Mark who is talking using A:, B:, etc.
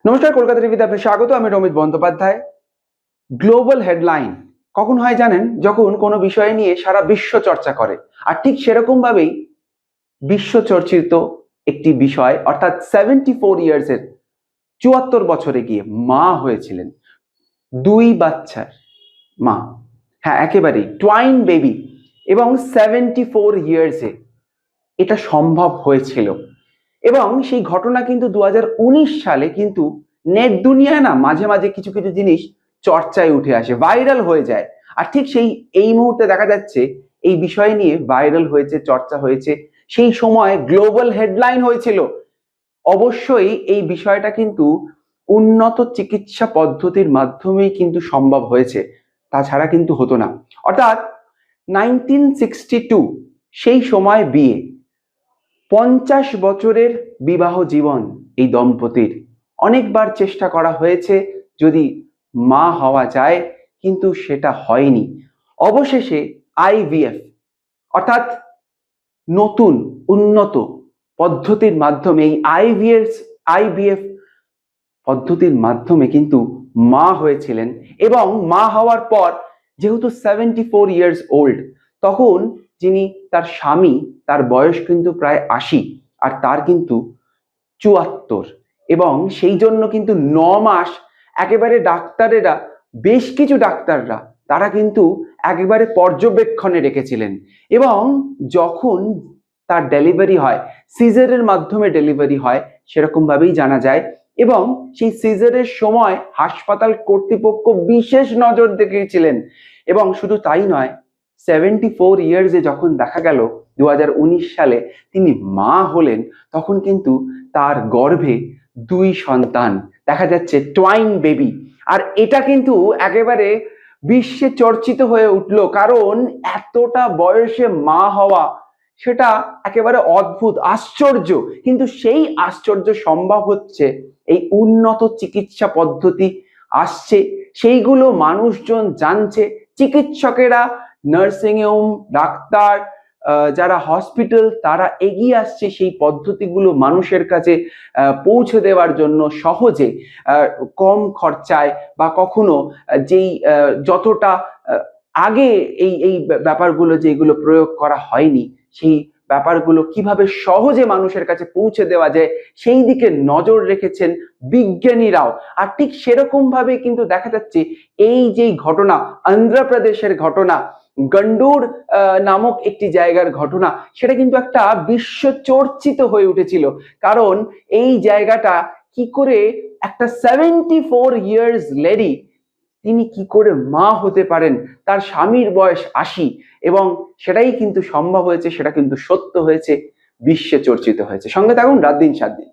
A: নমস্কার, কলকাতা টিভিতে আপনার স্বাগত। আমি রমিত বন্দ্যোপাধ্যায়। গ্লোবাল হেডলাইন কখন হয় জানেন? যখন কোনো বিষয় নিয়ে সারা বিশ্ব চর্চা করে। আর ঠিক সেরকম ভাবেই বিশ্ব চর্চিত একটি বিষয়, অর্থাৎ 74 ইয়ার্সের 74 বছরে গিয়ে মা হয়েছিলেন, দুই বাচ্চার মা। হ্যাঁ, একেবারেই টুয়াইন বেবি। এবং 74 ইয়ার্সে এটা সম্ভব হয়েছিল। এবং সেই ঘটনা কিন্তু 2019 সালে কিন্তু নেট দুনিয়ায় না মাঝে মাঝে কিছু কিছু জিনিস চর্চায় উঠে আসে, ভাইরাল হয়ে যায়। আর ঠিক এই মুহূর্তে দেখা যাচ্ছে এই বিষয় নিয়ে ভাইরাল হয়েছে, চর্চা হয়েছে। সেই সময় গ্লোবাল হেডলাইন হয়েছিল। অবশ্যই এই বিষয়টা কিন্তু উন্নত চিকিৎসা পদ্ধতির মাধ্যমেই কিন্তু সম্ভব হয়েছে, তাছাড়া কিন্তু হতো না। অর্থাৎ 1962 সেই সময় বিয়ে, 50 বছরের বিবাহ জীবন এই দম্পতির। অনেকবার চেষ্টা করা হয়েছে যদি মা হওয়া যায়, কিন্তু সেটা হয়নি। অবশেষে আইভিএফ, অর্থাৎ নতুন উন্নত পদ্ধতির মাধ্যমে, এই আইভিএফ পদ্ধতির মাধ্যমে কিন্তু মা হয়েছিলেন। এবং মা হওয়ার পর যেহেতু 74 ইয়ার্স ওল্ড, তখন যিনি তার স্বামী, তার বয়স কিন্তু প্রায় 80, আর তার কিন্তু 74। এবং সেই জন্য কিন্তু 9 মাস একেবারে ডাক্তারেরা, বেশ কিছু ডাক্তাররা তারা কিন্তু একেবারে পর্যবেক্ষণে রেখেছিলেন। এবং যখন তার ডেলিভারি হয়, সিজারের মাধ্যমে ডেলিভারি হয় সেরকম ভাবেই জানা যায়। এবং সেই সিজারের সময় হাসপাতাল কর্তৃপক্ষ বিশেষ নজর দেখিয়েছিলেন। এবং শুধু তাই নয়, 74 ইয়ার্সে যখন দেখা গেল 2019 সালে তিনি মা হলেন, তখন কিন্তু তার গর্ভে দুই সন্তান দেখা যাচ্ছে, টুয়াইন বেবি। আর এটা কিন্তু একেবারে বিশ্বে চর্চিত হয়ে উঠলো, কারণ এতটা বয়সে মা হওয়া সেটা একেবারে অদ্ভুত, আশ্চর্য। কিন্তু সেই আশ্চর্য সম্ভব হচ্ছে এই উন্নত চিকিৎসা পদ্ধতি আসছে, সেইগুলো মানুষজন জানছে। চিকিৎসকেরা, নার্সিং হোম, ডাক্তার, যারা হসপিটাল, তারা এগিয়ে আসছে সেই পদ্ধতিগুলো মানুষের কাছে পৌঁছে দেওয়ার জন্য, সহজে, কম খরচায়, বা কখনো যেই যতটা আগে এই এই ব্যাপারগুলো যেগুলো প্রয়োগ করা হয়নি, সেই ব্যাপারগুলো কিভাবে সহজে মানুষের কাছে পৌঁছে দেওয়া যায় সেই দিকে নজর রেখেছেন বিজ্ঞানীরাও। আর ঠিক সেরকম ভাবে কিন্তু দেখা যাচ্ছে এই যে ঘটনা, অন্ধ্রপ্রদেশের ঘটনা, গন্ডুর নামক একটি জায়গার ঘটনা, সেটা কিন্তু একটা বিশ্ব চর্চিত হয়ে উঠেছিল। কারণ এই জায়গাটা কি করে একটা 74 ইয়ার্স লেডি, তিনি কি করে মা হতে পারেন, তার স্বামীর বয়স 80, এবং সেটাই কিন্তু সম্ভব হয়েছে, সেটা কিন্তু সত্য হয়েছে, বিশ্বে চর্চিত হয়েছে। সঙ্গে থাকুন রাত দিন 7 দিন।